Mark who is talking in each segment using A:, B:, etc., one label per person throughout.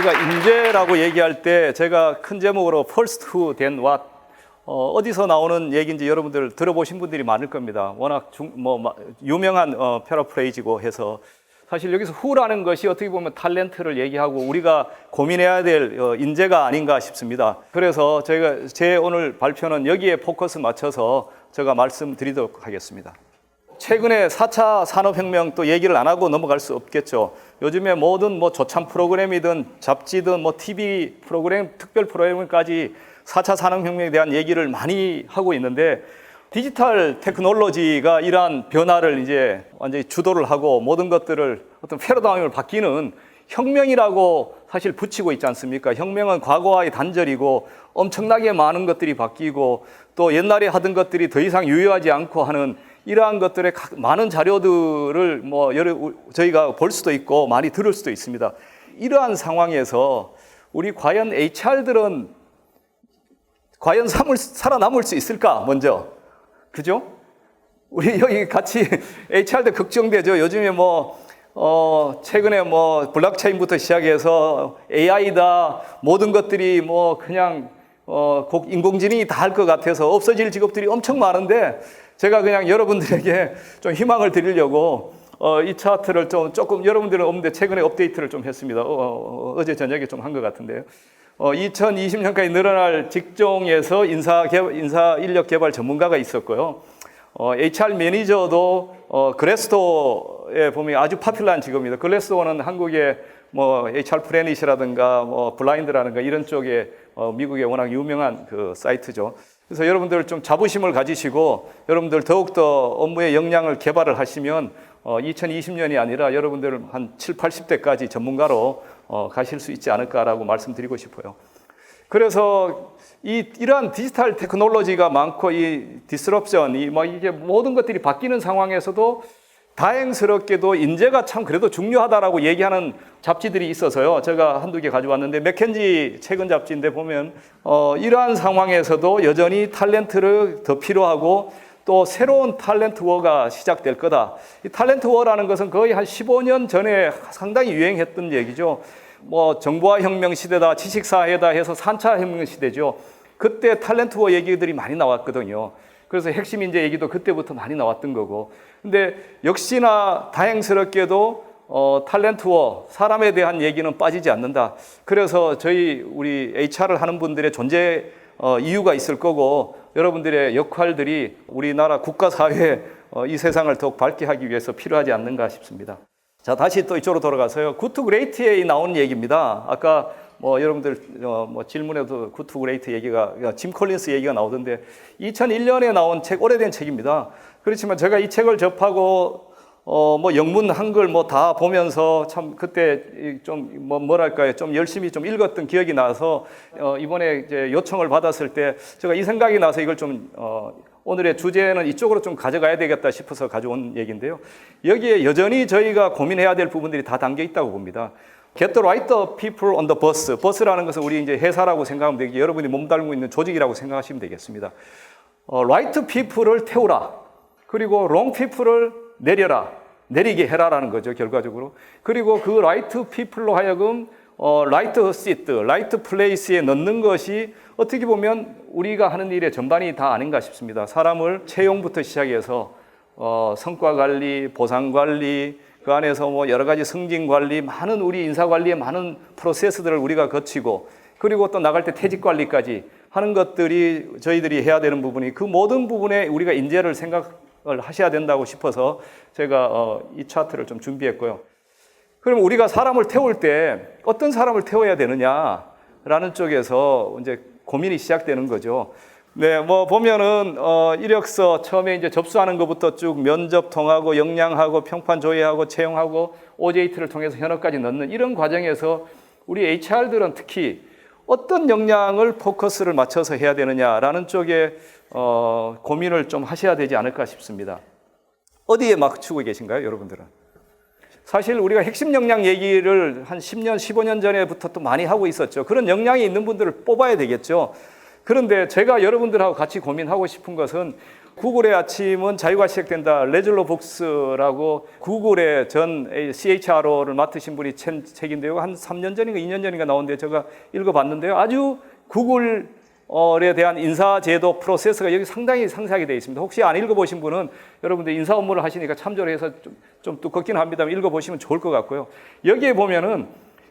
A: 우리가 인재라고 얘기할 때 제가 큰 제목으로 First Who Then What, 어디서 나오는 얘기인지 여러분들 들어보신 분들이 많을 겁니다. 워낙 유명한 패러프레이즈고 해서 사실 여기서 who라는 것이 어떻게 보면 탤런트를 얘기하고 우리가 고민해야 될 인재가 아닌가 싶습니다. 그래서 제 오늘 발표는 여기에 포커스 맞춰서 제가 말씀드리도록 하겠습니다. 최근에 4차 산업혁명 또 얘기를 안 하고 넘어갈 수 없겠죠. 요즘에 모든 조참 프로그램이든 잡지든 TV 프로그램, 특별 프로그램까지 4차 산업혁명에 대한 얘기를 많이 하고 있는데 디지털 테크놀로지가 이러한 변화를 이제 완전히 주도를 하고 모든 것들을 어떤 패러다임을 바뀌는 혁명이라고 사실 붙이고 있지 않습니까? 혁명은 과거와의 단절이고 엄청나게 많은 것들이 바뀌고 또 옛날에 하던 것들이 더 이상 유효하지 않고 하는 이러한 것들의 많은 자료들을 저희가 볼 수도 있고 많이 들을 수도 있습니다. 이러한 상황에서 우리 과연 HR들은 과연 살아남을 수 있을까? 먼저. 그죠? 우리 여기 같이 HR들 걱정되죠. 요즘에 최근에 블록체인부터 시작해서 AI다, 모든 것들이 그냥 곧 인공지능이 다 할 것 같아서 없어질 직업들이 엄청 많은데 제가 그냥 여러분들에게 좀 희망을 드리려고 이 차트를 조금 여러분들은 없는데 최근에 업데이트를 좀 했습니다. 어제 저녁에 좀 한 것 같은데요. 2020년까지 늘어날 직종에서 인사 인력 개발 전문가가 있었고요. HR 매니저도 글래스도어에 보면 아주 파퓰러한 직업입니다. 글래스도어는 한국의 HR 플래닛이라든가 블라인드라든가 이런 쪽에 미국의 워낙 유명한 그 사이트죠. 그래서 여러분들 좀 자부심을 가지시고 여러분들 더욱더 업무의 역량을 개발을 하시면 2020년이 아니라 여러분들 한 7, 80대까지 전문가로 가실 수 있지 않을까라고 말씀드리고 싶어요. 그래서 이러한 디지털 테크놀로지가 많고 이 디스럽션, 이게 모든 것들이 바뀌는 상황에서도 다행스럽게도 인재가 참 그래도 중요하다라고 얘기하는 잡지들이 있어서요. 제가 한두 개 가져왔는데 맥켄지 최근 잡지인데 보면 이러한 상황에서도 여전히 탤런트를 더 필요하고 또 새로운 탤런트 워가 시작될 거다. 이 탤런트 워라는 것은 거의 한 15년 전에 상당히 유행했던 얘기죠. 정보화 혁명 시대다, 지식사회다 해서 3차 혁명 시대죠. 그때 탤런트 워 얘기들이 많이 나왔거든요. 그래서 핵심 인재 얘기도 그때부터 많이 나왔던 거고. 근데 역시나 다행스럽게도 탤런트 워, 사람에 대한 얘기는 빠지지 않는다. 그래서 우리 HR을 하는 분들의 존재 이유가 있을 거고 여러분들의 역할들이 우리나라 국가사회에 이 세상을 더욱 밝게 하기 위해서 필요하지 않는가 싶습니다. 자, 다시 또 이쪽으로 돌아가서요. 굿 투 그레이트에 나온 얘기입니다. 아까 여러분들 질문에도 굿 투 그레이트 얘기가 짐 콜린스 얘기가 나오던데 2001년에 나온 책, 오래된 책입니다. 그렇지만 제가 이 책을 접하고 영문 한글 다 보면서 참 그때 좀 좀 열심히 좀 읽었던 기억이 나서 이번에 이제 요청을 받았을 때 제가 이 생각이 나서 이걸 좀 오늘의 주제는 이쪽으로 좀 가져가야 되겠다 싶어서 가져온 얘기인데요. 여기에 여전히 저희가 고민해야 될 부분들이 다 담겨 있다고 봅니다. Get the right people on the bus. 버스라는 것은 우리 이제 회사라고 생각하면 되겠고 여러분이 몸담고 있는 조직이라고 생각하시면 되겠습니다. right people을 태우라. 그리고 wrong people을 내리게 해라라는 거죠, 결과적으로. 그리고 그 right people로 하여금 right seat, right place에 넣는 것이 어떻게 보면 우리가 하는 일의 전반이 다 아닌가 싶습니다. 사람을 채용부터 시작해서 성과 관리, 보상 관리, 그 안에서 여러 가지 승진 관리, 많은 우리 인사 관리의 많은 프로세스들을 우리가 거치고 그리고 또 나갈 때 퇴직 관리까지 하는 것들이 저희들이 해야 되는 부분이 그 모든 부분에 우리가 인재를 생각을 하셔야 된다고 싶어서 제가 이 차트를 좀 준비했고요. 그럼 우리가 사람을 태울 때 어떤 사람을 태워야 되느냐라는 쪽에서 이제 고민이 시작되는 거죠. 네, 보면은 이력서 처음에 이제 접수하는 것부터 쭉 면접 통하고 역량하고 평판 조회하고 채용하고 OJT를 통해서 현업까지 넣는 이런 과정에서 우리 HR들은 특히 어떤 역량을 포커스를 맞춰서 해야 되느냐라는 쪽에 고민을 좀 하셔야 되지 않을까 싶습니다. 어디에 맞추고 계신가요, 여러분들은? 사실 우리가 핵심 역량 얘기를 한 10년, 15년 전에부터 또 많이 하고 있었죠. 그런 역량이 있는 분들을 뽑아야 되겠죠. 그런데 제가 여러분들하고 같이 고민하고 싶은 것은 구글의 아침은 자유가 시작된다. 레즐러 북스라고 구글의 전 CHRO를 맡으신 분이 책인데요. 한 3년 전인가 2년 전인가 나온데 제가 읽어봤는데요. 아주 구글에 대한 인사제도 프로세스가 여기 상당히 상세하게 되어 있습니다. 혹시 안 읽어보신 분은 여러분들 인사 업무를 하시니까 참조를 해서 좀 두껍긴 합니다만 읽어보시면 좋을 것 같고요. 여기에 보면은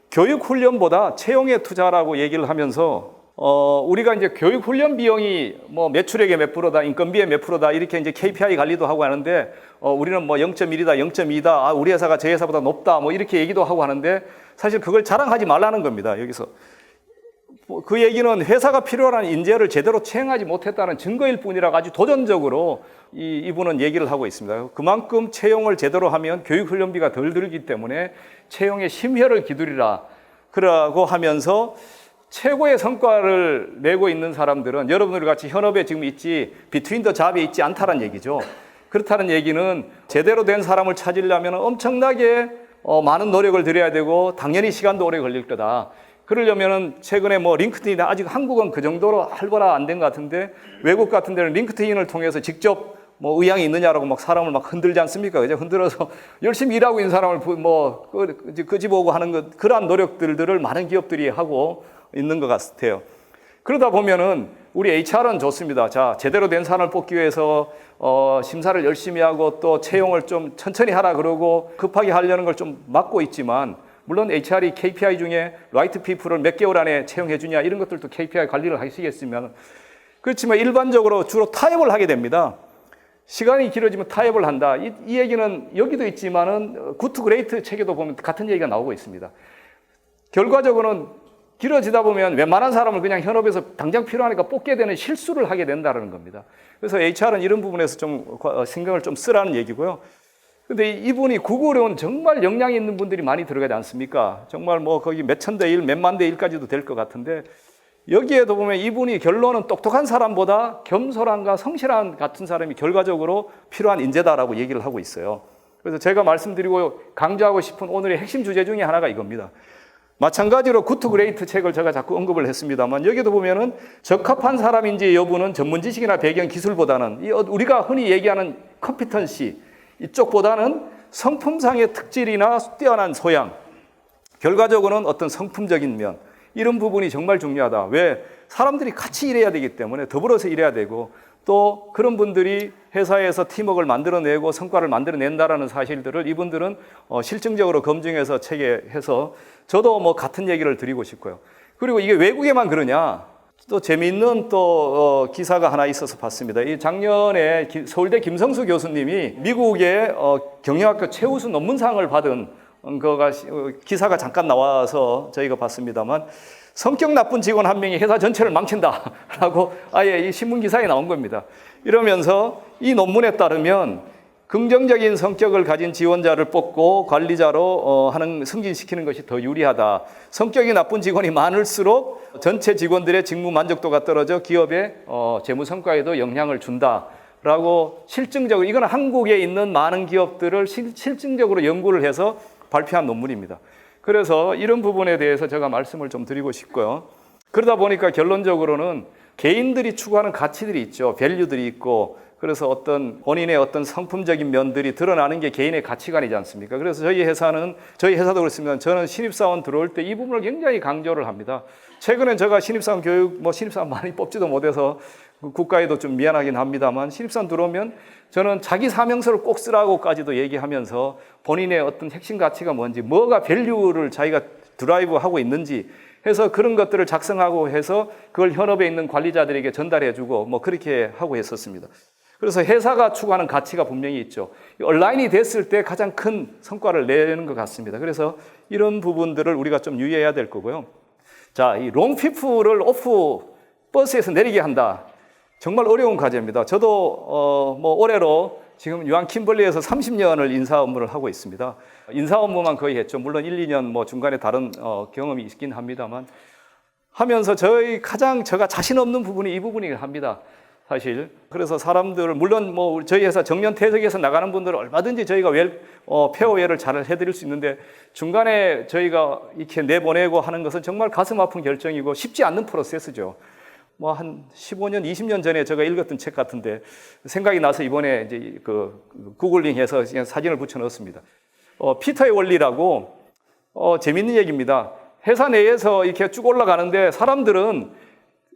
A: 교육훈련보다 채용에 투자라고 얘기를 하면서 우리가 이제 교육훈련 비용이 뭐 매출액의 몇 프로다, 인건비의 몇 프로다 이렇게 이제 KPI 관리도 하고 하는데 우리는 뭐 0.1이다, 0.2다, 우리 회사가 제 회사보다 높다, 뭐 이렇게 얘기도 하고 하는데 사실 그걸 자랑하지 말라는 겁니다. 여기서 그 얘기는 회사가 필요한 인재를 제대로 채용하지 못했다는 증거일 뿐이라고 아주 도전적으로 이분은 얘기를 하고 있습니다. 그만큼 채용을 제대로 하면 교육훈련비가 덜 들기 때문에 채용에 심혈을 기울이라 그러고 하면서 최고의 성과를 내고 있는 사람들은 여러분들 같이 현업에 지금 있지 비트윈 더 잡에 있지 않다는 얘기죠. 그렇다는 얘기는 제대로 된 사람을 찾으려면 엄청나게 많은 노력을 들여야 되고 당연히 시간도 오래 걸릴 거다. 그러려면은 최근에 뭐 링크드인 아직 한국은 그 정도로 활발화 안 된 것 같은데 외국 같은 데는 링크드인을 통해서 직접 뭐 의향이 있느냐라고 막 사람을 막 흔들지 않습니까? 그죠? 흔들어서 열심히 일하고 있는 사람을 뭐 끄집어오고 하는 것 그러한 노력들을 많은 기업들이 하고 있는 것 같아요. 그러다 보면은 우리 HR은 좋습니다. 자, 제대로 된 사람을 뽑기 위해서 심사를 열심히 하고 또 채용을 좀 천천히 하라 그러고 급하게 하려는 걸 좀 막고 있지만 물론 HR이 KPI 중에 right people을 몇 개월 안에 채용해 주냐 이런 것들도 KPI 관리를 하시겠으면 그렇지만 일반적으로 주로 타협을 하게 됩니다. 시간이 길어지면 타협을 한다. 이 얘기는 여기도 있지만은 굿 투 그레이트 책에도 보면 같은 얘기가 나오고 있습니다. 결과적으로는 길어지다 보면 웬만한 사람을 그냥 현업에서 당장 필요하니까 뽑게 되는 실수를 하게 된다는 겁니다. 그래서 HR은 이런 부분에서 좀 신경을 좀 쓰라는 얘기고요. 근데 이분이 구글은 정말 역량이 있는 분들이 많이 들어가지 않습니까? 정말 뭐 거기 몇천 대 일, 몇만 대 일까지도 될 것 같은데 여기에도 보면 이분이 결론은 똑똑한 사람보다 겸손함과 성실함 같은 사람이 결과적으로 필요한 인재다라고 얘기를 하고 있어요. 그래서 제가 말씀드리고 강조하고 싶은 오늘의 핵심 주제 중에 하나가 이겁니다. 마찬가지로 굿 투 그레이트 책을 제가 자꾸 언급을 했습니다만 여기도 보면은 적합한 사람인지 여부는 전문 지식이나 배경 기술보다는 우리가 흔히 얘기하는 컴피턴시 이쪽보다는 성품상의 특질이나 뛰어난 소양, 결과적으로는 어떤 성품적인 면 이런 부분이 정말 중요하다. 왜? 사람들이 같이 일해야 되기 때문에 더불어서 일해야 되고 또 그런 분들이 회사에서 팀워크를 만들어내고 성과를 만들어낸다라는 사실들을 이분들은 실증적으로 검증해서 체계해서 저도 뭐 같은 얘기를 드리고 싶고요. 그리고 이게 외국에만 그러냐? 또 재미있는 또 기사가 하나 있어서 봤습니다. 이 작년에 서울대 김성수 교수님이 미국의 경영학교 최우수 논문상을 받은 거가 기사가 잠깐 나와서 저희가 봤습니다만 성격 나쁜 직원 한 명이 회사 전체를 망친다라고 아예 이 신문 기사에 나온 겁니다. 이러면서 이 논문에 따르면 긍정적인 성격을 가진 지원자를 뽑고 관리자로 승진시키는 것이 더 유리하다. 성격이 나쁜 직원이 많을수록 전체 직원들의 직무 만족도가 떨어져 기업의 재무 성과에도 영향을 준다라고 실증적으로 이건 한국에 있는 많은 기업들을 실증적으로 연구를 해서 발표한 논문입니다. 그래서 이런 부분에 대해서 제가 말씀을 좀 드리고 싶고요. 그러다 보니까 결론적으로는 개인들이 추구하는 가치들이 있죠. 밸류들이 있고 그래서 어떤 본인의 어떤 성품적인 면들이 드러나는 게 개인의 가치관이지 않습니까? 그래서 저희 회사도 그렇습니다. 저는 신입사원 들어올 때 이 부분을 굉장히 강조를 합니다. 최근엔 제가 신입사원 교육, 신입사원 많이 뽑지도 못해서 국가에도 좀 미안하긴 합니다만 신입사원 들어오면 저는 자기 사명서를 꼭 쓰라고까지도 얘기하면서 본인의 어떤 핵심 가치가 뭔지, 뭐가 밸류를 자기가 드라이브하고 있는지 해서 그런 것들을 작성하고 해서 그걸 현업에 있는 관리자들에게 전달해주고 뭐 그렇게 하고 했었습니다. 그래서 회사가 추구하는 가치가 분명히 있죠. 온라인이 됐을 때 가장 큰 성과를 내는 것 같습니다. 그래서 이런 부분들을 우리가 좀 유의해야 될 거고요. 자, 이 롱피플을 오프 버스에서 내리게 한다. 정말 어려운 과제입니다. 저도 올해로 지금 유한 킴벌리에서 30년을 인사 업무를 하고 있습니다. 인사 업무만 거의 했죠. 물론 1, 2년 중간에 다른 경험이 있긴 합니다만 하면서 제가 자신 없는 부분이 이 부분이긴 합니다. 사실. 그래서 사람들을, 물론 저희 회사 정년 퇴직해서 나가는 분들은 얼마든지 저희가 페어웨이를 잘 해드릴 수 있는데 중간에 저희가 이렇게 내보내고 하는 것은 정말 가슴 아픈 결정이고 쉽지 않는 프로세스죠. 뭐 한 15년, 20년 전에 제가 읽었던 책 같은데 생각이 나서 이번에 이제 그 구글링해서 그냥 사진을 붙여 넣었습니다. 피터의 원리라고 재밌는 얘기입니다. 회사 내에서 이렇게 쭉 올라가는데 사람들은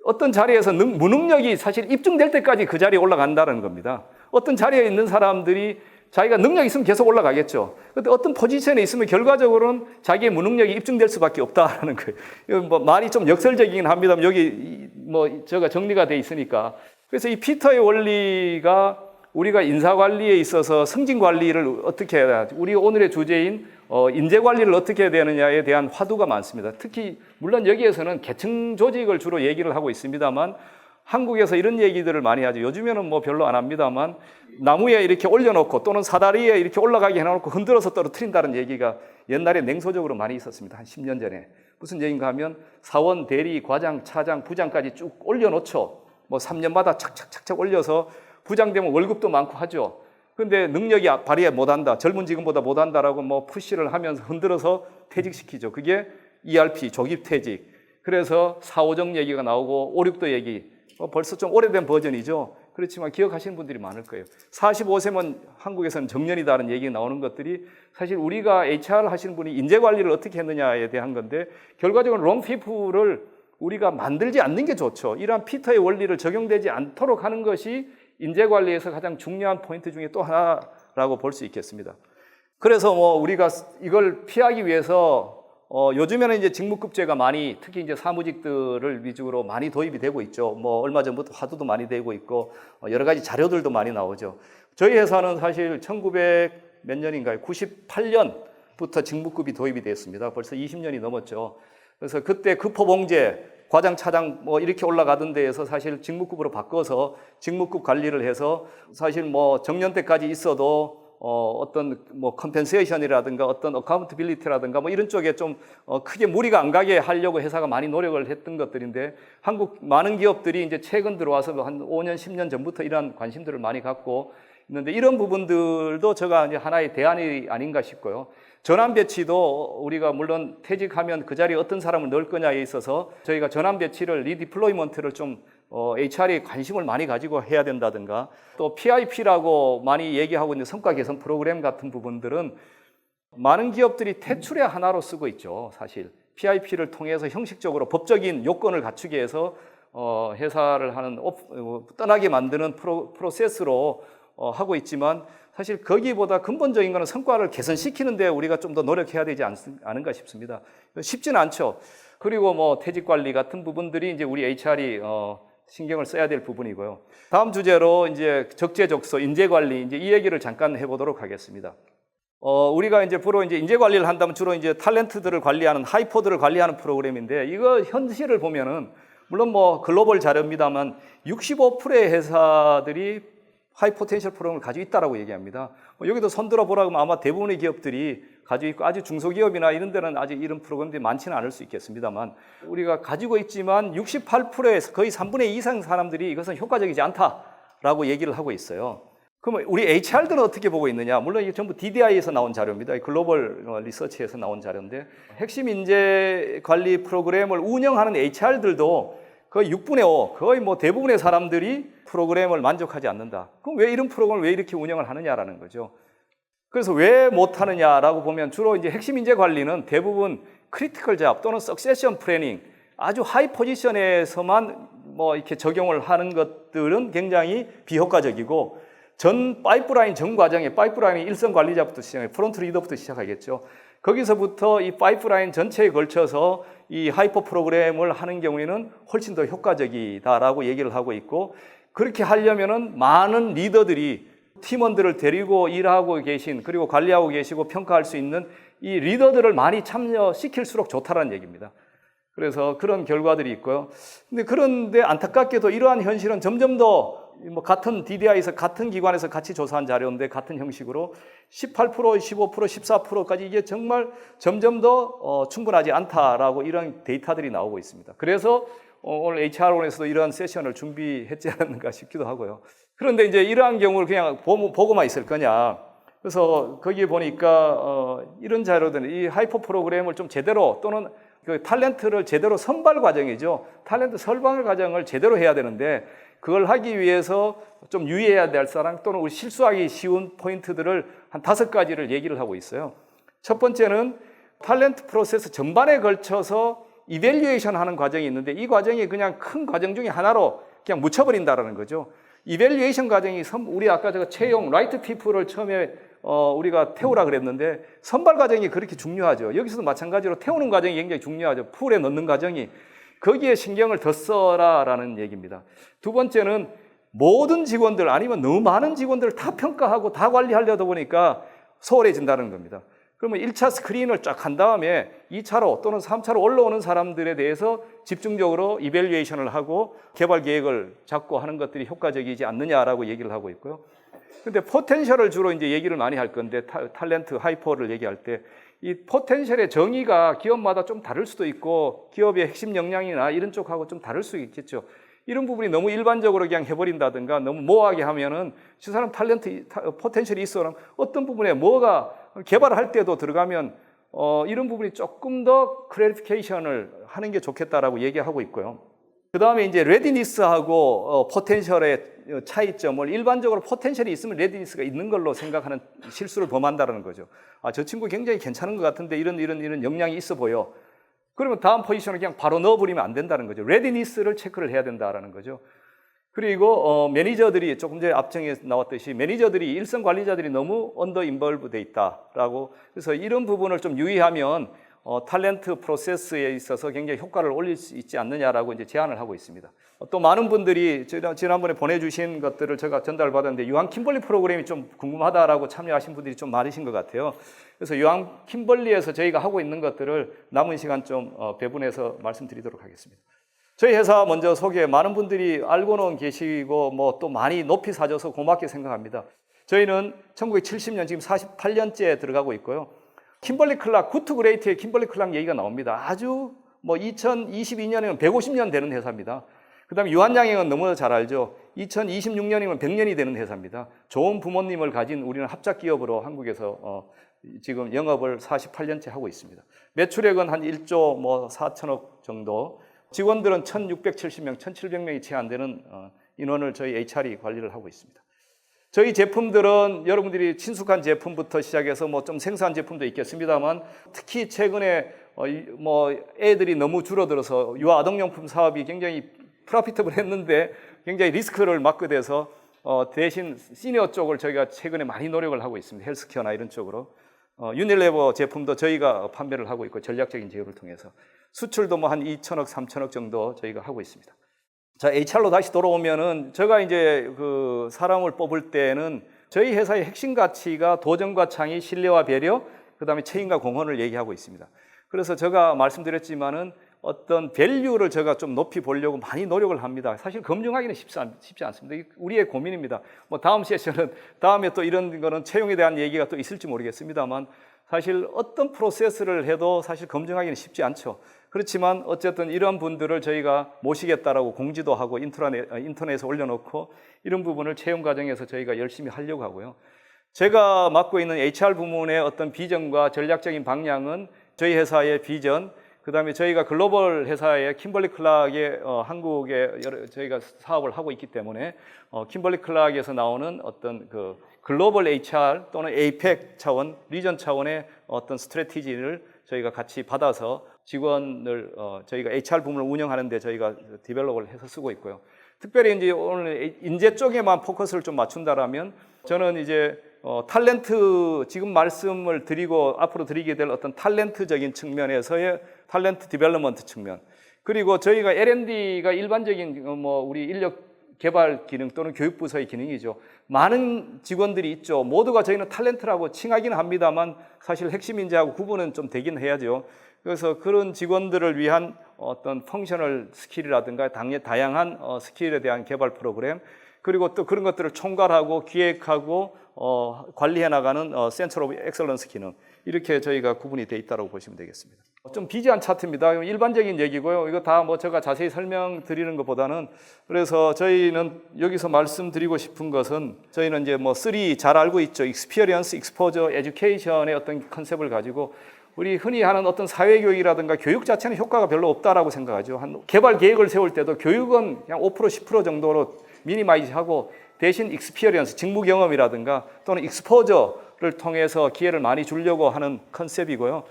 A: 어떤 자리에서 무능력이 사실 입증될 때까지 그 자리에 올라간다는 겁니다. 어떤 자리에 있는 사람들이 자기가 능력이 있으면 계속 올라가겠죠. 근데 어떤 포지션에 있으면 결과적으로는 자기의 무능력이 입증될 수밖에 없다라는 거예요. 이거 뭐 말이 좀 역설적이긴 합니다만 여기 뭐 제가 정리가 돼 있으니까. 그래서 이 피터의 원리가 우리가 인사 관리에 있어서 승진 관리를 어떻게 해야, 우리 오늘의 주제인 인재 관리를 어떻게 해야 되느냐에 대한 화두가 많습니다. 특히 물론 여기에서는 계층 조직을 주로 얘기를 하고 있습니다만 한국에서 이런 얘기들을 많이 하죠. 요즘에는 뭐 별로 안 합니다만 나무에 이렇게 올려놓고 또는 사다리에 이렇게 올라가게 해놓고 흔들어서 떨어뜨린다는 얘기가 옛날에 냉소적으로 많이 있었습니다. 한 10년 전에. 무슨 얘기인가 하면 사원, 대리, 과장, 차장, 부장까지 쭉 올려놓죠. 뭐 3년마다 착착착착 올려서 부장 되면 월급도 많고 하죠. 그런데 능력이 발휘 못한다, 젊은 직원보다 못한다라고 뭐 푸시를 하면서 흔들어서 퇴직시키죠. 그게 ERP, 조기퇴직. 그래서 4, 5정 얘기가 나오고 5, 6도 얘기. 벌써 좀 오래된 버전이죠. 그렇지만 기억하시는 분들이 많을 거예요. 45세면 한국에서는 정년이다라는 얘기가 나오는 것들이 사실 우리가 HR 하시는 분이 인재 관리를 어떻게 했느냐에 대한 건데 결과적으로 롱피플을 우리가 만들지 않는 게 좋죠. 이러한 피터의 원리를 적용되지 않도록 하는 것이 인재 관리에서 가장 중요한 포인트 중에 또 하나라고 볼 수 있겠습니다. 그래서 뭐 우리가 이걸 피하기 위해서 요즘에는 이제 직무급제가 많이 특히 이제 사무직들을 위주로 많이 도입이 되고 있죠. 뭐 얼마 전부터 화두도 많이 되고 있고 여러 가지 자료들도 많이 나오죠. 저희 회사는 사실 1900 몇 년인가요? 98년부터 직무급이 도입이 됐습니다. 벌써 20년이 넘었죠. 그래서 그때 급호봉제, 과장, 차장 뭐 이렇게 올라가던 데에서 사실 직무급으로 바꿔서 직무급 관리를 해서 사실 뭐 정년 때까지 있어도 어떤 뭐 컴펜세이션이라든가 어떤 어카운트빌리티라든가 뭐 이런 쪽에 좀 크게 무리가 안 가게 하려고 회사가 많이 노력을 했던 것들인데 한국 많은 기업들이 이제 최근 들어와서 한 5년, 10년 전부터 이러한 관심들을 많이 갖고 있는데 이런 부분들도 제가 이제 하나의 대안이 아닌가 싶고요. 전환 배치도 우리가 물론 퇴직하면 그 자리에 어떤 사람을 넣을 거냐에 있어서 저희가 전환 배치를 리디플로이먼트를 좀 HR이 관심을 많이 가지고 해야 된다든가 또 PIP라고 많이 얘기하고 있는 성과 개선 프로그램 같은 부분들은 많은 기업들이 퇴출의 하나로 쓰고 있죠. 사실 PIP를 통해서 형식적으로 법적인 요건을 갖추기 위해서 회사를 하는 떠나게 만드는 프로세스로 하고 있지만 사실 거기보다 근본적인 것은 성과를 개선시키는 데 우리가 좀 더 노력해야 되지 않은가 싶습니다. 쉽지는 않죠. 그리고 뭐 퇴직 관리 같은 부분들이 이제 우리 HR이 신경을 써야 될 부분이고요. 다음 주제로 이제 적재적소, 인재 관리, 이제 이 얘기를 잠깐 해보도록 하겠습니다. 우리가 이제 주로 이제 인재 관리를 한다면 주로 이제 탤런트들을 관리하는 하이퍼들을 관리하는 프로그램인데 이거 현실을 보면은 물론 뭐 글로벌 자료입니다만 65%의 회사들이 하이 포텐셜 프로그램을 가지고 있다라고 얘기합니다. 여기도 손들어 보라고 하면 아마 대부분의 기업들이 가지고 있고 아주 중소기업이나 이런 데는 아직 이런 프로그램들이 많지는 않을 수 있겠습니다만 우리가 가지고 있지만 68%에서 거의 3분의 2 이상 사람들이 이것은 효과적이지 않다라고 얘기를 하고 있어요. 그럼 우리 HR들은 어떻게 보고 있느냐? 물론 이게 전부 DDI에서 나온 자료입니다. 글로벌 리서치에서 나온 자료인데 핵심 인재 관리 프로그램을 운영하는 HR들도 거의 6분의 5, 거의 뭐 대부분의 사람들이 프로그램을 만족하지 않는다. 그럼 왜 이런 프로그램을 왜 이렇게 운영을 하느냐라는 거죠. 그래서 왜 못하느냐라고 보면 주로 이제 핵심 인재 관리는 대부분 크리티컬 잡 또는 석세션 플래닝 아주 하이 포지션에서만 뭐 이렇게 적용을 하는 것들은 굉장히 비효과적이고 전 파이프라인 전 과정에 파이프라인이 일선 관리자부터 시작해 프론트 리더부터 시작하겠죠. 거기서부터 이 파이프라인 전체에 걸쳐서 이 하이퍼 프로그램을 하는 경우에는 훨씬 더 효과적이다라고 얘기를 하고 있고 그렇게 하려면은 많은 리더들이 팀원들을 데리고 일하고 계신 그리고 관리하고 계시고 평가할 수 있는 이 리더들을 많이 참여시킬수록 좋다라는 얘기입니다. 그래서 그런 결과들이 있고요. 그런데 안타깝게도 이러한 현실은 점점 더 뭐 같은 DDI에서 같은 기관에서 같이 조사한 자료인데 같은 형식으로 18%, 15%, 14%까지 이게 정말 점점 더 충분하지 않다라고 이런 데이터들이 나오고 있습니다. 그래서 오늘 HR원에서도 이러한 세션을 준비했지 않았는가 싶기도 하고요. 그런데 이제 이러한 경우를 그냥 보고만 있을 거냐. 그래서 거기에 보니까 이런 자료들, 이 하이퍼 프로그램을 좀 제대로 또는 그 탤런트를 제대로 선발 과정이죠. 탤런트 선발 과정을 제대로 해야 되는데 그걸 하기 위해서 좀 유의해야 될 사람 또는 우리 실수하기 쉬운 포인트들을 한 5가지를 얘기를 하고 있어요. 첫 번째는 탤런트 프로세스 전반에 걸쳐서 이밸류에이션 하는 과정이 있는데 이 과정이 그냥 큰 과정 중에 하나로 그냥 묻혀버린다라는 거죠. 이밸류에이션 과정이 우리 아까 제가 채용 라이트 피플을 처음에 우리가 태우라 그랬는데 선발 과정이 그렇게 중요하죠. 여기서도 마찬가지로 태우는 과정이 굉장히 중요하죠. 풀에 넣는 과정이. 거기에 신경을 더 써라라는 얘기입니다. 두 번째는 모든 직원들 아니면 너무 많은 직원들을 다 평가하고 다 관리하려다 보니까 소홀해진다는 겁니다. 그러면 1차 스크린을 쫙 한 다음에 2차로 또는 3차로 올라오는 사람들에 대해서 집중적으로 이밸류에이션을 하고 개발 계획을 잡고 하는 것들이 효과적이지 않느냐라고 얘기를 하고 있고요. 근데 포텐셜을 주로 이제 얘기를 많이 할 건데 탤런트 하이퍼를 얘기할 때 이 포텐셜의 정의가 기업마다 좀 다를 수도 있고 기업의 핵심 역량이나 이런 쪽하고 좀 다를 수 있겠죠. 이런 부분이 너무 일반적으로 그냥 해버린다든가 너무 모호하게 하면은 저 사람 탤런트 포텐셜이 있어 어떤 부분에 뭐가 개발을 할 때도 들어가면 이런 부분이 조금 더 클래리피케이션을 하는 게 좋겠다라고 얘기하고 있고요. 그 다음에 이제 레디니스하고 포텐셜의 차이점을 일반적으로 포텐셜이 있으면 레디니스가 있는 걸로 생각하는 실수를 범한다는 거죠. 아, 저 친구 굉장히 괜찮은 것 같은데 이런 역량이 있어 보여. 그러면 다음 포지션을 그냥 바로 넣어버리면 안 된다는 거죠. 레디니스를 체크를 해야 된다는 거죠. 그리고 매니저들이 조금 전에 앞정에 나왔듯이 매니저들이 일선 관리자들이 너무 언더 인볼브 돼 있다라고 그래서 이런 부분을 좀 유의하면 탤런트 프로세스에 있어서 굉장히 효과를 올릴 수 있지 않느냐라고 이제 제안을 하고 있습니다. 또 많은 분들이 지난번에 보내주신 것들을 제가 전달받았는데 유한 킴벌리 프로그램이 좀 궁금하다라고 참여하신 분들이 좀 많으신 것 같아요. 그래서 유한 킴벌리에서 저희가 하고 있는 것들을 남은 시간 좀 배분해서 말씀드리도록 하겠습니다. 저희 회사 먼저 소개 많은 분들이 알고는 계시고 뭐 또 많이 높이 사줘서 고맙게 생각합니다. 저희는 1970년 지금 48년째 들어가고 있고요. 킴벌리 클락, 굿 투 그레이트의 킴벌리 클락 얘기가 나옵니다. 아주 뭐 2022년이면 150년 되는 회사입니다. 그 다음에 유한양행은 너무나 잘 알죠. 2026년이면 100년이 되는 회사입니다. 좋은 부모님을 가진 우리는 합작 기업으로 한국에서 지금 영업을 48년째 하고 있습니다. 매출액은 한 1조 뭐 4천억 정도. 직원들은 1,670명, 1,700명이 채 안 되는 인원을 저희 HR이 관리를 하고 있습니다. 저희 제품들은 여러분들이 친숙한 제품부터 시작해서 뭐 좀 생소한 제품도 있겠습니다만 특히 최근에 뭐 애들이 너무 줄어들어서 유아 아동용품 사업이 굉장히 프로피터블 했는데 굉장히 리스크를 맡게 돼서 대신 시니어 쪽을 저희가 최근에 많이 노력을 하고 있습니다. 헬스케어나 이런 쪽으로. 유니레버 제품도 저희가 판매를 하고 있고 전략적인 제휴를 통해서 수출도 뭐 한 2천억, 3천억 정도 저희가 하고 있습니다. 자, HR로 다시 돌아오면은 제가 이제 그 사람을 뽑을 때는 저희 회사의 핵심 가치가 도전과 창의, 신뢰와 배려, 그다음에 책임과 공헌을 얘기하고 있습니다. 그래서 제가 말씀드렸지만은 어떤 밸류를 제가 좀 높이 보려고 많이 노력을 합니다. 사실 검증하기는 쉽지 않습니다. 우리의 고민입니다. 뭐 다음 세션은 다음에 또 이런 거는 채용에 대한 얘기가 또 있을지 모르겠습니다만 사실 어떤 프로세스를 해도 사실 검증하기는 쉽지 않죠. 그렇지만 어쨌든 이런 분들을 저희가 모시겠다라고 공지도 하고 인터넷에 올려놓고 이런 부분을 채용 과정에서 저희가 열심히 하려고 하고요. 제가 맡고 있는 HR 부문의 어떤 비전과 전략적인 방향은 저희 회사의 비전, 그 다음에 저희가 글로벌 회사의 킴벌리 클락의 한국에 저희가 사업을 하고 있기 때문에 킴벌리 클락에서 나오는 어떤 그 글로벌 HR 또는 APEC 차원, 리전 차원의 어떤 스트래티지를 저희가 같이 받아서 직원을 저희가 HR 부문을 운영하는데 저희가 디벨롭을 해서 쓰고 있고요. 특별히 이제 오늘 인재 쪽에만 포커스를 좀 맞춘다라면 저는 이제 탤런트 지금 말씀을 드리고 앞으로 드리게 될 어떤 탤런트적인 측면에서의 탤런트 디벨롭먼트 측면 그리고 저희가 L&D가 일반적인 뭐 우리 인력 개발 기능 또는 교육부서의 기능이죠. 많은 직원들이 있죠. 모두가 저희는 탤런트라고 칭하기는 합니다만 사실 핵심 인재하고 구분은 좀 되긴 해야죠. 그래서 그런 직원들을 위한 어떤 펑셔널 스킬이라든가 다양한 스킬에 대한 개발 프로그램 그리고 또 그런 것들을 총괄하고 기획하고 관리해 나가는 센터 오브 엑셀런스 기능 이렇게 저희가 구분이 돼 있다고 보시면 되겠습니다. 좀 비지한 차트입니다. 일반적인 얘기고요. 이거 다 뭐 제가 자세히 설명드리는 것보다는 그래서 저희는 여기서 말씀드리고 싶은 것은 저희는 이제 뭐 3 잘 알고 있죠. Experience, Exposure, Education의 어떤 컨셉을 가지고 우리 흔히 하는 어떤 사회교육이라든가 교육 자체는 효과가 별로 없다라고 생각하죠. 한 개발 계획을 세울 때도 교육은 그냥 5% 10% 정도로 미니마이즈하고 대신 익스피리언스, 직무 경험이라든가 또는 익스포저를 통해서 기회를 많이 주려고 하는 컨셉이고요.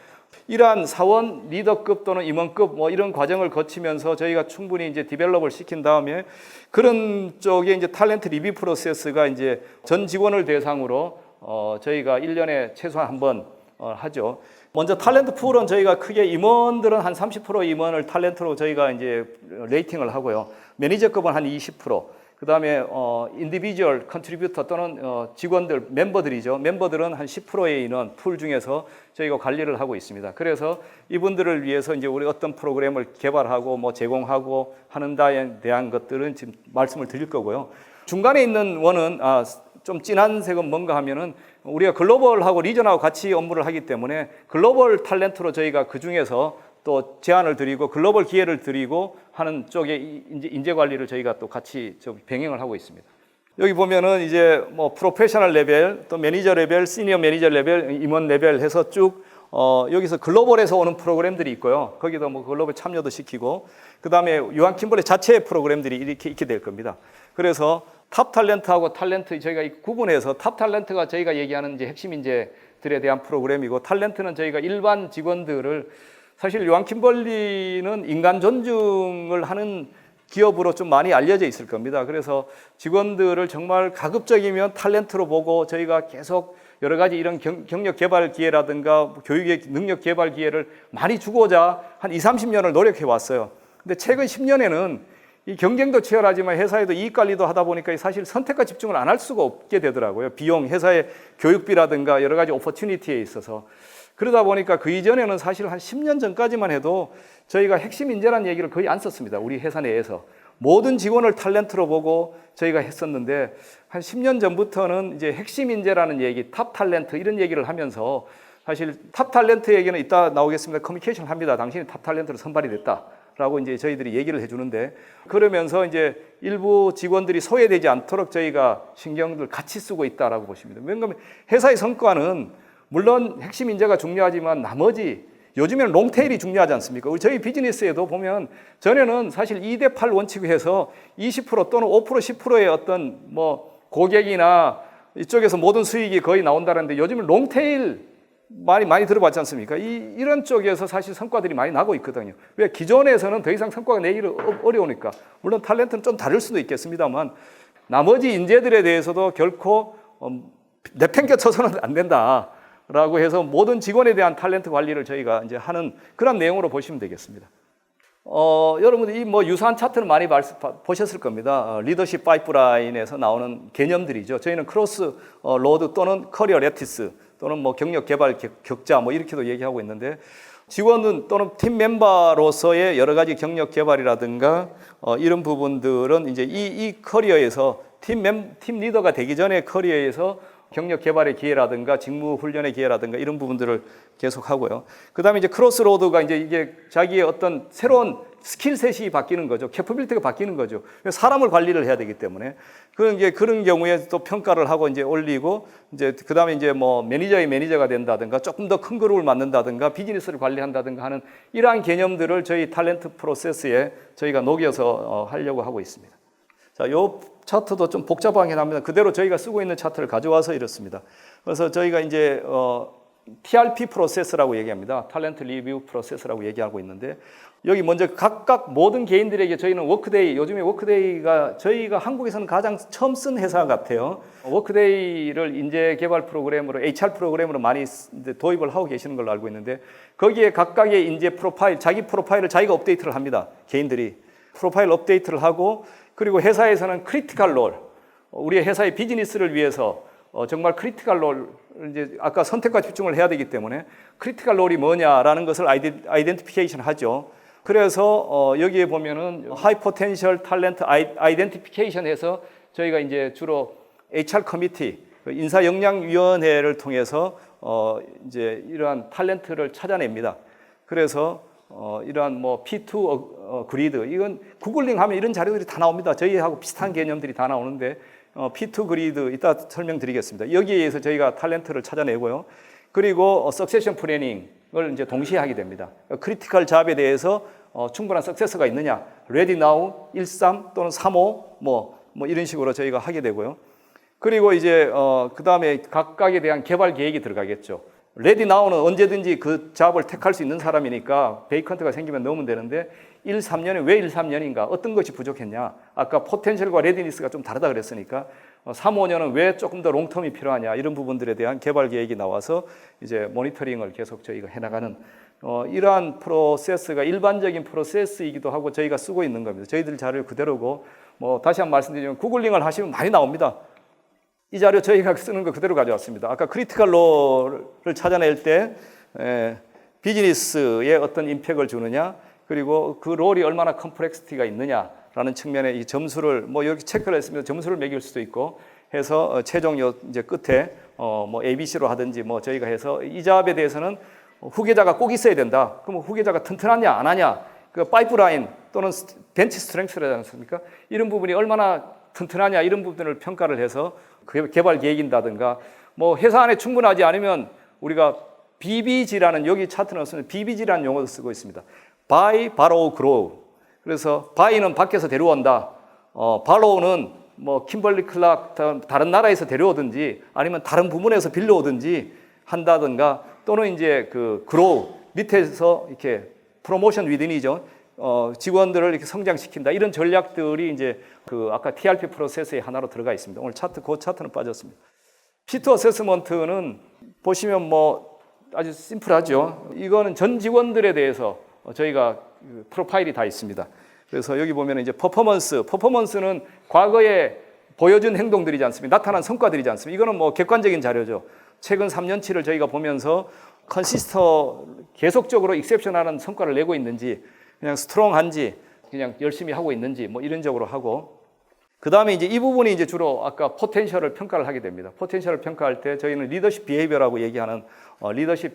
A: 이러한 사원 리더급 또는 임원급 뭐 이런 과정을 거치면서 저희가 충분히 이제 디벨롭을 시킨 다음에 그런 쪽에 이제 탤런트 리뷰 프로세스가 이제 전 직원을 대상으로 저희가 1년에 최소한 한 번 하죠. 먼저 탤런트 풀은 저희가 크게 임원들은 한 30% 임원을 탤런트로 저희가 이제 레이팅을 하고요. 매니저급은 한 20%. 그다음에 인디비주얼 컨트리뷰터 또는 직원들 멤버들이죠. 멤버들은 한 10%의 인원 풀 중에서 저희가 관리를 하고 있습니다. 그래서 이분들을 위해서 이제 우리 어떤 프로그램을 개발하고 뭐 제공하고 하는 데에 대한 것들은 지금 말씀을 드릴 거고요. 중간에 있는 원은 좀 진한 색은 뭔가 하면은 우리가 글로벌하고 리전하고 같이 업무를 하기 때문에 글로벌 탤런트로 저희가 그 중에서 또 제안을 드리고 글로벌 기회를 드리고 하는 쪽에 인재 관리를 저희가 또 같이 병행을 하고 있습니다. 여기 보면은 이제 뭐 프로페셔널 레벨, 또 매니저 레벨, 시니어 매니저 레벨, 임원 레벨 해서 쭉 여기서 글로벌에서 오는 프로그램들이 있고요. 거기도 뭐 글로벌 참여도 시키고 그다음에 유한 킴벌의 자체 프로그램들이 이렇게 있게 될 겁니다. 그래서 탑 탤런트하고 탤런트 저희가 구분해서 탑 탤런트가 저희가 얘기하는 이제 핵심 인재들에 대한 프로그램이고 탤런트는 저희가 일반 직원들을 사실 유한 킴벌리는 인간 존중을 하는 기업으로 좀 많이 알려져 있을 겁니다. 그래서 직원들을 정말 가급적이면 탤런트로 보고 저희가 계속 여러 가지 이런 경력 개발 기회라든가 교육의 능력 개발 기회를 많이 주고자 한 20, 30년을 노력해 왔어요. 근데 최근 10년에는 이 경쟁도 치열하지만 회사에도 이익 관리도 하다 보니까 사실 선택과 집중을 안 할 수가 없게 되더라고요. 비용, 회사의 교육비라든가 여러 가지 오퍼튜니티에 있어서. 그러다 보니까 그 이전에는 사실 한 10년 전까지만 해도 저희가 핵심 인재라는 얘기를 거의 안 썼습니다. 우리 회사 내에서. 모든 직원을 탤런트로 보고 저희가 했었는데 한 10년 전부터는 이제 핵심 인재라는 얘기, 탑 탤런트 이런 얘기를 하면서 사실 탑 탤런트 얘기는 이따 나오겠습니다. 커뮤니케이션 합니다. 당신이 탑 탤런트로 선발이 됐다. 라고 이제 저희들이 얘기를 해주는데 그러면서 이제 일부 직원들이 소외되지 않도록 저희가 신경을 같이 쓰고 있다라고 보십니다. 왜냐하면 회사의 성과는 물론 핵심 인재가 중요하지만 나머지 요즘에는 롱테일이 중요하지 않습니까? 우리 저희 비즈니스에도 보면 전에는 사실 2대8 원칙에서 20% 또는 5% 10%의 어떤 뭐 고객이나 이쪽에서 모든 수익이 거의 나온다는데 요즘은 롱테일 많이 들어봤지 않습니까? 이런 쪽에서 사실 성과들이 많이 나고 있거든요. 왜 기존에서는 더 이상 성과가 내기를 어려우니까. 물론 탤런트는 좀 다를 수도 있겠습니다만 나머지 인재들에 대해서도 결코 내팽개쳐서는 안 된다라고 해서 모든 직원에 대한 탤런트 관리를 저희가 이제 하는 그런 내용으로 보시면 되겠습니다. 여러분들 이 뭐 유사한 차트는 많이 보셨을 겁니다. 리더십 파이프라인에서 나오는 개념들이죠. 저희는 크로스 로드 또는 커리어 레티스 또는 뭐 경력 개발 격자 뭐 이렇게도 얘기하고 있는데 직원은 또는 팀 멤버로서의 여러 가지 경력 개발이라든가 이런 부분들은 이제 이 커리어에서 팀 리더가 되기 전에 커리어에서 경력 개발의 기회라든가 직무 훈련의 기회라든가 이런 부분들을 계속 하고요. 그다음에 이제 크로스로드가 이제 이게 자기의 어떤 새로운 스킬셋이 바뀌는 거죠. 캐퍼빌리티가 바뀌는 거죠. 사람을 관리를 해야 되기 때문에 그런 경우에 또 평가를 하고 이제 올리고 이제 그다음에 이제 뭐 매니저의 매니저가 된다든가 조금 더 큰 그룹을 만든다든가 비즈니스를 관리한다든가 하는 이러한 개념들을 저희 탤런트 프로세스에 저희가 녹여서 하려고 하고 있습니다. 자, 요 차트도 좀 복잡하긴 합니다. 그대로 저희가 쓰고 있는 차트를 가져와서 이렇습니다. 그래서 저희가 이제 TRP 프로세스라고 얘기합니다. 탤런트 리뷰 프로세스라고 얘기하고 있는데 여기 먼저 각각 모든 개인들에게 저희는 워크데이, 요즘에 워크데이가 저희가 한국에서는 가장 처음 쓴 회사 같아요. 워크데이를 인재 개발 프로그램으로 HR 프로그램으로 많이 도입을 하고 계시는 걸로 알고 있는데 거기에 각각의 인재 프로파일, 자기 프로파일을 자기가 업데이트를 합니다. 개인들이 프로파일 업데이트를 하고 그리고 회사에서는 크리티컬 롤, 우리 회사의 비즈니스를 위해서 정말 크리티컬 롤, 이제 아까 선택과 집중을 해야 되기 때문에 크리티컬 롤이 뭐냐라는 것을 아이덴티피케이션 하죠. 그래서 여기에 보면은 하이 포텐셜 탤런트 아이덴티피케이션에서 저희가 이제 주로 HR 커미티, 인사 역량 위원회를 통해서 이제 이러한 탤런트를 찾아냅니다. 그래서 이러한 뭐 P2 그리드, 이건 구글링 하면 이런 자료들이 다 나옵니다. 저희하고 비슷한 개념들이 다 나오는데 P2 그리드 이따 설명드리겠습니다. 여기에 의해서 저희가 탤런트를 찾아내고요. 그리고 석세션 플래닝, 이제 동시에 하게 됩니다. 크리티컬 잡에 대해서 충분한 석세스가 있느냐, ready now 13 또는 35 뭐 이런 식으로 저희가 하게 되고요. 그리고 이제 그 다음에 각각에 대한 개발 계획이 들어가겠죠. 레디 나우는 언제든지 그 잡을 택할 수 있는 사람이니까 베이컨트가 생기면 넣으면 되는데 1, 3년에 왜 1, 3년인가? 어떤 것이 부족했냐? 아까 포텐셜과 레디니스가 좀 다르다 그랬으니까 3, 5년은 왜 조금 더 롱텀이 필요하냐? 이런 부분들에 대한 개발 계획이 나와서 이제 모니터링을 계속 저희가 해나가는 이러한 프로세스가 일반적인 프로세스이기도 하고 저희가 쓰고 있는 겁니다. 저희들 자료를 그대로고 다시 한번 말씀드리면 구글링을 하시면 많이 나옵니다. 이 자료 저희가 쓰는 거 그대로 가져왔습니다. 아까 크리티컬 로를 찾아낼 때 비즈니스에 어떤 임팩트를 주느냐, 그리고 그 롤이 얼마나 컴플렉시티가 있느냐라는 측면에 이 점수를 이렇게 체크를 했으면 점수를 매길 수도 있고 해서 최종 이제 끝에 ABC로 하든지 저희가 해서 이 잡에 대해서는 후계자가 꼭 있어야 된다. 그럼 후계자가 튼튼하냐 안 하냐, 그 파이프라인 또는 벤치 스트렝스라지 않습니까? 이런 부분이 얼마나 튼튼하냐 이런 부분을 평가를 해서 개발 계획인다든가 회사 안에 충분하지 않으면 우리가 BBG라는 여기 차트는 없으면 BBG라는 용어도 쓰고 있습니다. Buy, Borrow, Grow. 그래서 Buy는 밖에서 데려온다. Borrow는 킴벌리 클락 다른 나라에서 데려오든지 아니면 다른 부문에서 빌려오든지 한다든가 또는 이제 그 Grow 밑에서 이렇게 프로모션 위든이죠. 직원들을 이렇게 성장시킨다. 이런 전략들이 이제 그 아까 TRP 프로세스의 하나로 들어가 있습니다. 오늘 그 차트는 빠졌습니다. 피트 어세스먼트는 보시면 아주 심플하죠. 이거는 전 직원들에 대해서 저희가 프로파일이 다 있습니다. 그래서 여기 보면 이제 퍼포먼스는 과거에 보여준 행동들이지 않습니까? 나타난 성과들이지 않습니까? 이거는 객관적인 자료죠. 최근 3년치를 저희가 보면서 계속적으로 익셉션하는 성과를 내고 있는지, 그냥 스트롱한지, 그냥 열심히 하고 있는지, 이런 쪽으로 하고. 그 다음에 이제 이 부분이 이제 주로 아까 포텐셜을 평가를 하게 됩니다. 포텐셜을 평가할 때 저희는 리더십 비헤이비어라고 얘기하는 리더십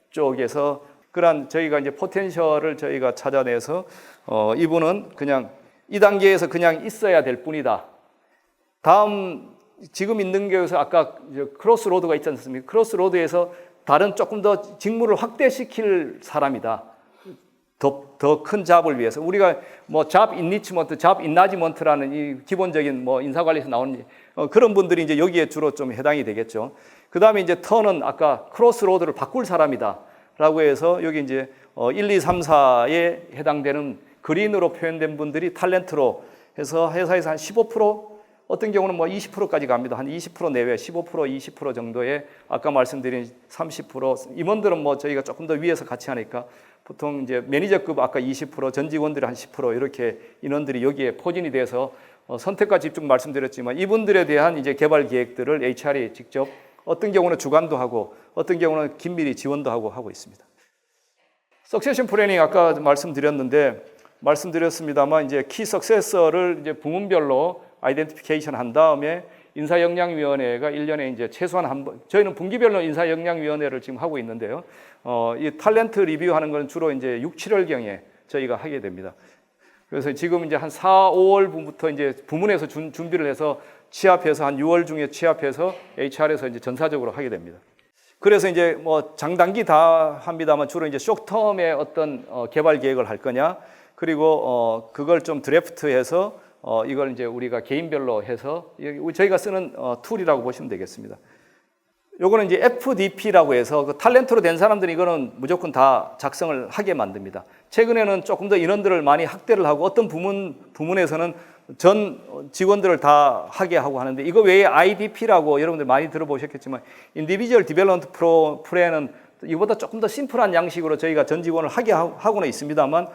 A: 쪽에서 그런 저희가 이제 포텐셜을 저희가 찾아내서 이분은 그냥 이 단계에서 그냥 있어야 될 뿐이다. 다음 지금 있는 곳에서 아까 크로스로드가 있지 않습니까? 크로스로드에서 다른 조금 더 직무를 확대시킬 사람이다. 더 큰 잡을 위해서 우리가 잡 인리치먼트, 잡 인나지먼트라는 이 기본적인 인사관리에서 나오는 그런 분들이 이제 여기에 주로 좀 해당이 되겠죠. 그 다음에 이제 턴은 아까 크로스로드를 바꿀 사람이다라고 해서 여기 이제 1, 2, 3, 4에 해당되는 그린으로 표현된 분들이 탤런트로 해서 회사에서 한 15%, 어떤 경우는 20%까지 갑니다. 한 20% 내외, 15%, 20% 정도의 아까 말씀드린 30%, 임원들은 저희가 조금 더 위에서 같이 하니까 보통 이제 매니저급 아까 20%, 전 직원들이 한 10% 이렇게 인원들이 여기에 포진이 돼서 선택과 집중 말씀드렸지만 이분들에 대한 이제 개발 계획들을 HR이 직접 어떤 경우는 주관도 하고 어떤 경우는 긴밀히 지원도 하고 있습니다. 석세션 플래닝 아까 말씀드렸습니다만 이제 키 석세서를 이제 부문별로 아이덴티피케이션 한 다음에 인사역량위원회가 1년에 이제 최소한 한 번, 저희는 분기별로 인사역량위원회를 지금 하고 있는데요. 이 탤런트 리뷰하는 건 주로 이제 6, 7월경에 저희가 하게 됩니다. 그래서 지금 이제 한 4, 5월부터 이제 부문에서 준비를 해서 취합해서 한 6월 중에 취합해서 HR에서 이제 전사적으로 하게 됩니다. 그래서 이제 장단기 다 합니다만 주로 이제 쇼트텀의 어떤 개발 계획을 할 거냐, 그리고 그걸 좀 드래프트해서 이걸 이제 우리가 개인별로 해서 저희가 쓰는 툴이라고 보시면 되겠습니다. 요거는 이제 FDP라고 해서 그 탤런트로 된 사람들이 이거는 무조건 다 작성을 하게 만듭니다. 최근에는 조금 더 인원들을 많이 확대를 하고 어떤 부문에서는 전 직원들을 다 하게 하고 하는데 이거 외에 IDP라고 여러분들 많이 들어보셨겠지만 Individual Development Plan은 이보다 조금 더 심플한 양식으로 저희가 전 직원을 하게 하고는 있습니다만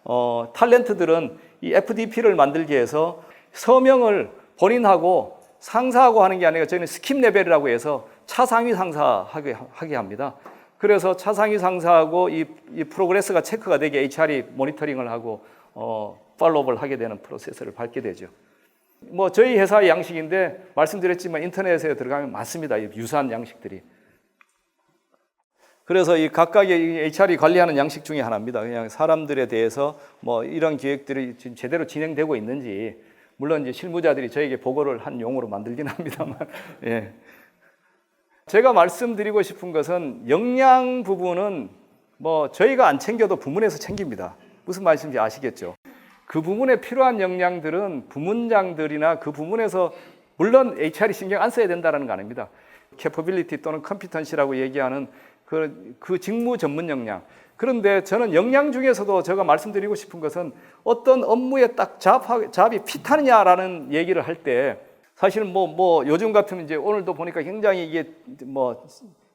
A: 탤런트들은 이 FDP를 만들기 위해서 서명을 본인하고 상사하고 하는 게 아니라 저희는 스킵 레벨이라고 해서 차상위 상사하게 합니다. 그래서 차상위 상사하고 이 프로그레스가 체크가 되게 HR이 모니터링을 하고 팔로우업을 하게 되는 프로세스를 밟게 되죠. 저희 회사의 양식인데 말씀드렸지만 인터넷에 들어가면 많습니다. 유사한 양식들이. 그래서 이 각각의 HR이 관리하는 양식 중에 하나입니다. 그냥 사람들에 대해서 이런 기획들이 지금 제대로 진행되고 있는지, 물론 이제 실무자들이 저에게 보고를 한 용어로 만들긴 합니다만, 예. 제가 말씀드리고 싶은 것은 역량 부분은 뭐 저희가 안 챙겨도 부문에서 챙깁니다. 무슨 말씀인지 아시겠죠? 그 부문에 필요한 역량들은 부문장들이나 그 부문에서 물론 HR이 신경 안 써야 된다는 거 아닙니다. 캐퍼빌리티 또는 컴피턴시라고 얘기하는 그 직무 전문 역량. 그런데 저는 역량 중에서도 제가 말씀드리고 싶은 것은 어떤 업무에 딱 잡이 핏하느냐라는 얘기를 할 때 사실 뭐 요즘 같으면 이제 오늘도 보니까 굉장히 이게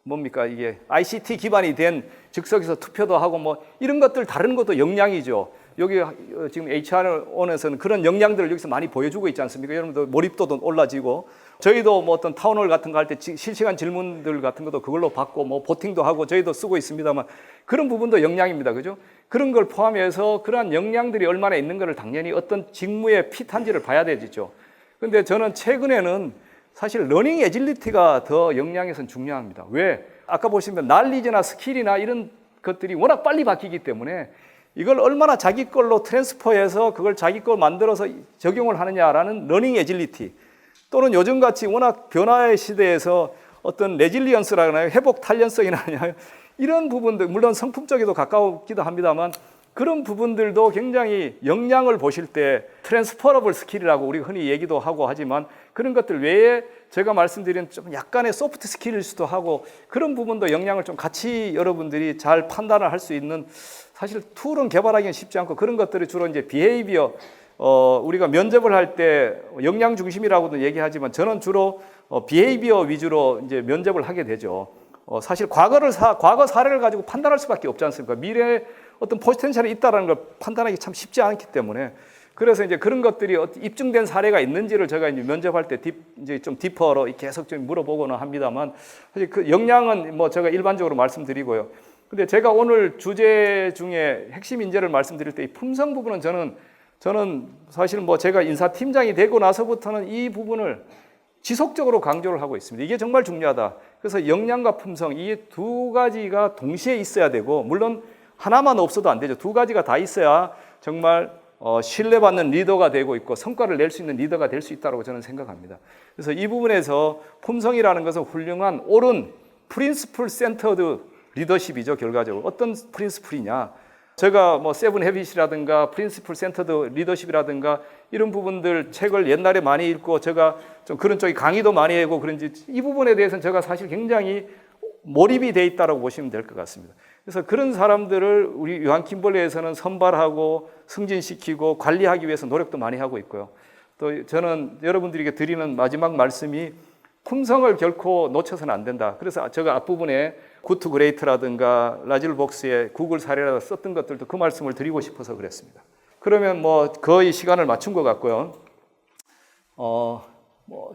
A: 뭡니까 이게 ICT 기반이 된 즉석에서 투표도 하고 뭐 이런 것들 다른 것도 역량이죠. 여기 지금 HR원에서는 그런 역량들을 여기서 많이 보여주고 있지 않습니까? 여러분들 몰입도도 올라지고 저희도 뭐 어떤 타운홀 같은 거 할 때 실시간 질문들 같은 것도 그걸로 받고 뭐 보팅도 하고 저희도 쓰고 있습니다만 그런 부분도 역량입니다. 그죠? 그런 걸 포함해서 그러한 역량들이 얼마나 있는가를 당연히 어떤 직무에 핏한지를 봐야 되죠. 근데 저는 최근에는 사실 러닝 애질리티가 더 역량에선 중요합니다. 왜? 아까 보시면 날리지나 스킬이나 이런 것들이 워낙 빨리 바뀌기 때문에 이걸 얼마나 자기 걸로 트랜스퍼해서 그걸 자기 걸 만들어서 적용을 하느냐라는 러닝 애질리티 또는 요즘같이 워낙 변화의 시대에서 어떤 레질리언스라나요? 회복 탄력성이나 이런 부분들 물론 성품적에도 가까우기도 합니다만 그런 부분들도 굉장히 역량을 보실 때 트랜스퍼러블 스킬이라고 우리가 흔히 얘기도 하고 하지만 그런 것들 외에 제가 말씀드린 좀 약간의 소프트 스킬일 수도 하고 그런 부분도 역량을 좀 같이 여러분들이 잘 판단을 할 수 있는 사실 툴은 개발하기는 쉽지 않고 그런 것들이 주로 이제 비헤이비어 우리가 면접을 할 때 역량 중심이라고도 얘기하지만 저는 주로 비헤이비어 위주로 이제 면접을 하게 되죠. 사실 과거 사례를 가지고 판단할 수밖에 없지 않습니까? 미래에 어떤 포텐셜이 있다는 걸 판단하기 참 쉽지 않기 때문에 그래서 이제 그런 것들이 입증된 사례가 있는지를 제가 이제 면접할 때 이제 좀 디퍼로 계속 좀 물어보거나 합니다만 사실 그 역량은 뭐 제가 일반적으로 말씀드리고요. 근데 제가 오늘 주제 중에 핵심 인재를 말씀드릴 때 이 품성 부분은 저는 사실 뭐 제가 인사팀장이 되고 나서부터는 이 부분을 지속적으로 강조를 하고 있습니다. 이게 정말 중요하다. 그래서 역량과 품성 이 두 가지가 동시에 있어야 되고 물론 하나만 없어도 안 되죠. 두 가지가 다 있어야 정말 신뢰받는 리더가 되고 있고 성과를 낼 수 있는 리더가 될 수 있다고 저는 생각합니다. 그래서 이 부분에서 품성이라는 것은 훌륭한 옳은 프린시플 센터드 리더십이죠. 결과적으로 어떤 프린시플이냐 제가 뭐 세븐 헤빗이라든가 프린시플 센터드 리더십이라든가 이런 부분들 책을 옛날에 많이 읽고 제가 좀 그런 쪽에 강의도 많이 하고 그런지 이 부분에 대해서는 제가 사실 굉장히 몰입이 돼 있다고 보시면 될 것 같습니다. 그래서 그런 사람들을 우리 요한 킴벌리에서는 선발하고 승진시키고 관리하기 위해서 노력도 많이 하고 있고요. 또 저는 여러분들에게 드리는 마지막 말씀이 품성을 결코 놓쳐서는 안 된다. 그래서 제가 앞부분에 굿투 그레이트라든가 라질 복스의 구글 사례라고 썼던 것들도 그 말씀을 드리고 싶어서 그랬습니다. 그러면 뭐 거의 시간을 맞춘 것 같고요.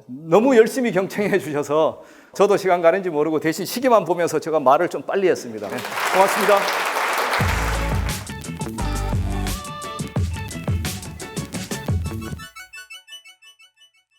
A: 너무 열심히 경청해 주셔서 저도 시간 가는지 모르고 대신 시계만 보면서 제가 말을 좀 빨리 했습니다. 네, 고맙습니다.